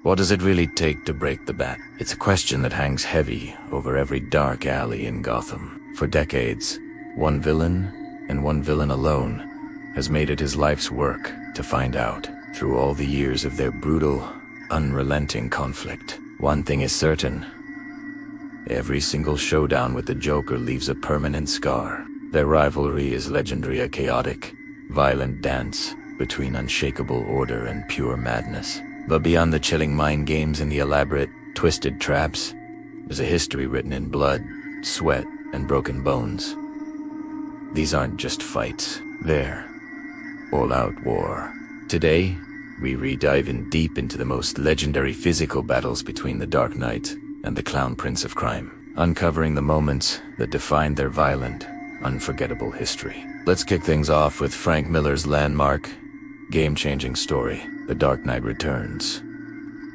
What does it really take to break the bat? It's a question that hangs heavy over every dark alley in Gotham. For decades, one villain, and one villain alone, has made it his life's work to find out. Through all the years of their brutal, unrelenting conflict, one thing is certain. Every single showdown with the Joker leaves a permanent scar. Their rivalry is legendary, a chaotic, violent dance between unshakable order and pure madness. But beyond the chilling mind games and the elaborate, twisted traps, there's a history written in blood, sweat, and broken bones. These aren't just fights, they're all-out war. Today, we re-dive in deep into the most legendary physical battles between the Dark Knight and the Clown Prince of Crime, uncovering the moments that defined their violent, unforgettable history. Let's kick things off with Frank Miller's landmark, game-changing story, The Dark Knight Returns.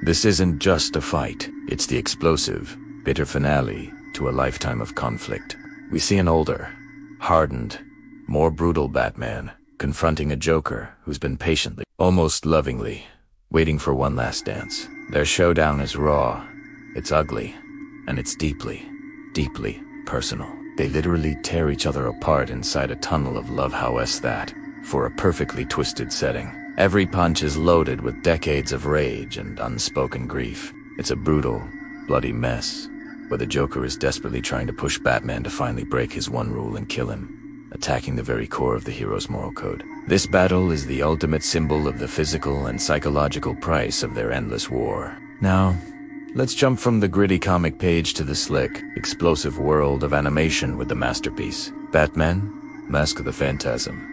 This isn't just a fight, it's the explosive, bitter finale to a lifetime of conflict. We see an older, hardened, more brutal Batman confronting a Joker who's been patiently, almost lovingly, waiting for one last dance. Their showdown is raw, it's ugly, and it's deeply, deeply personal. They literally tear each other apart inside a tunnel of love. How is that? For a perfectly twisted setting. Every punch is loaded with decades of rage and unspoken grief. It's a brutal, bloody mess, where the Joker is desperately trying to push Batman to finally break his one rule and kill him, attacking the very core of the hero's moral code. This battle is the ultimate symbol of the physical and psychological price of their endless war. Now, let's jump from the gritty comic page to the slick, explosive world of animation with the masterpiece, Batman: Mask of the Phantasm.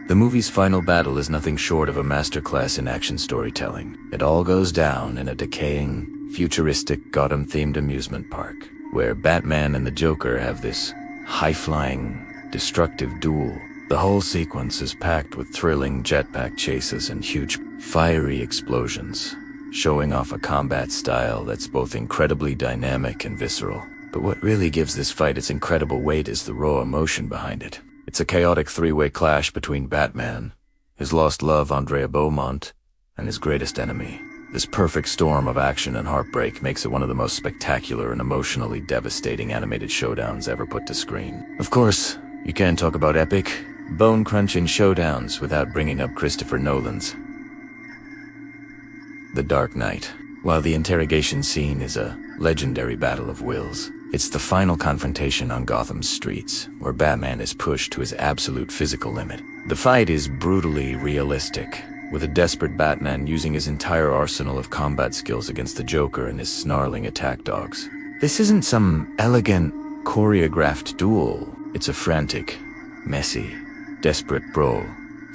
The movie's final battle is nothing short of a masterclass in action storytelling. It all goes down in a decaying, futuristic, Gotham-themed amusement park, where Batman and the Joker have this high-flying, destructive duel. The whole sequence is packed with thrilling jetpack chases and huge, fiery explosions, showing off a combat style that's both incredibly dynamic and visceral. But what really gives this fight its incredible weight is the raw emotion behind it. It's a chaotic three-way clash between Batman, his lost love Andrea Beaumont, and his greatest enemy. This perfect storm of action and heartbreak makes it one of the most spectacular and emotionally devastating animated showdowns ever put to screen. Of course, you can't talk about epic, bone-crunching showdowns without bringing up Christopher Nolan's The Dark Knight. While the interrogation scene is a legendary battle of wills, it's the final confrontation on Gotham's streets, where Batman is pushed to his absolute physical limit. The fight is brutally realistic, with a desperate Batman using his entire arsenal of combat skills against the Joker and his snarling attack dogs. This isn't some elegant, choreographed duel. It's a frantic, messy, desperate brawl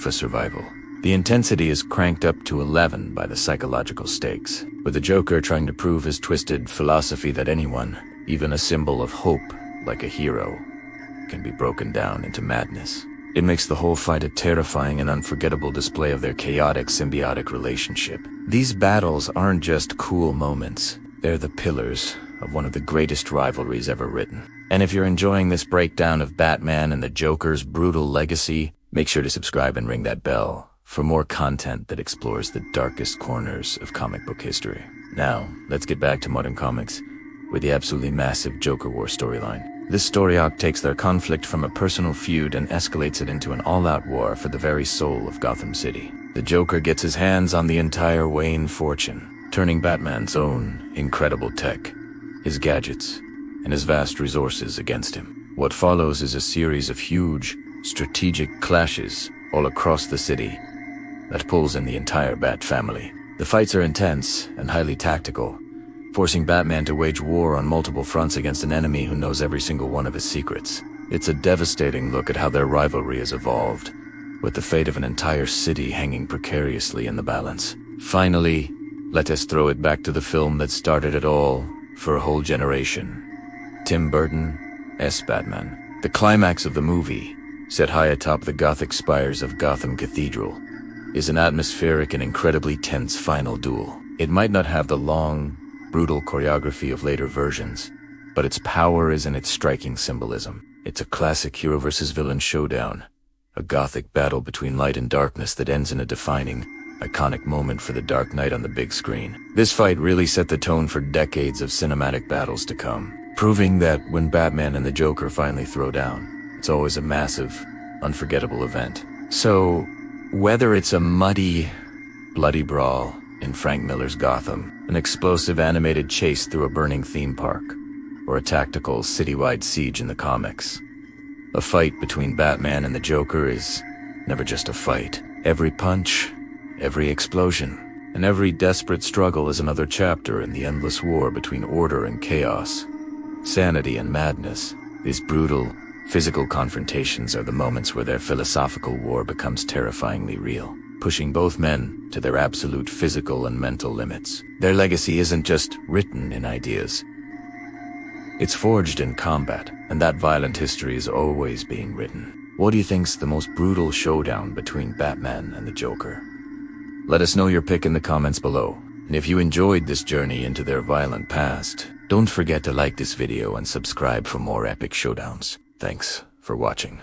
for survival. The intensity is cranked up to 11 by the psychological stakes, with the Joker trying to prove his twisted philosophy that anyone, even a symbol of hope, like a hero, can be broken down into madness. It makes the whole fight a terrifying and unforgettable display of their chaotic, symbiotic relationship. These battles aren't just cool moments. They're the pillars of one of the greatest rivalries ever written. And if you're enjoying this breakdown of Batman and the Joker's brutal legacy, make sure to subscribe and ring that bell for more content that explores the darkest corners of comic book history. Now, let's get back to modern comics with the absolutely massive Joker War storyline. This story arc takes their conflict from a personal feud and escalates it into an all-out war for the very soul of Gotham City. The Joker gets his hands on the entire Wayne fortune, turning Batman's own incredible tech, his gadgets, and his vast resources against him. What follows is a series of huge, strategic clashes all across the city that pulls in the entire Bat family. The fights are intense and highly tactical, forcing Batman to wage war on multiple fronts against an enemy who knows every single one of his secrets. It's a devastating look at how their rivalry has evolved, with the fate of an entire city hanging precariously in the balance. Finally, let us throw it back to the film that started it all for a whole generation. Tim Burton's Batman. The climax of the movie, set high atop the Gothic spires of Gotham Cathedral, is an atmospheric and incredibly tense final duel. It might not have the long, brutal choreography of later versions, but its power is in its striking symbolism. It's a classic hero versus villain showdown, a Gothic battle between light and darkness that ends in a defining, iconic moment for the Dark Knight on the big screen. This fight really set the tone for decades of cinematic battles to come, proving that when Batman and the Joker finally throw down, it's always a massive, unforgettable event. So, whether it's a muddy, bloody brawl in Frank Miller's Gotham, an explosive animated chase through a burning theme park, or a tactical citywide siege in the comics, a fight between Batman and the Joker is never just a fight. Every punch, every explosion, and every desperate struggle is another chapter in the endless war between order and chaos, sanity and madness. These brutal, physical confrontations are the moments where their philosophical war becomes terrifyingly real, pushing both men to their absolute physical and mental limits. Their legacy isn't just written in ideas. It's forged in combat, and that violent history is always being written. What do you think's the most brutal showdown between Batman and the Joker? Let us know your pick in the comments below. And if you enjoyed this journey into their violent past, don't forget to like this video and subscribe for more epic showdowns. Thanks for watching.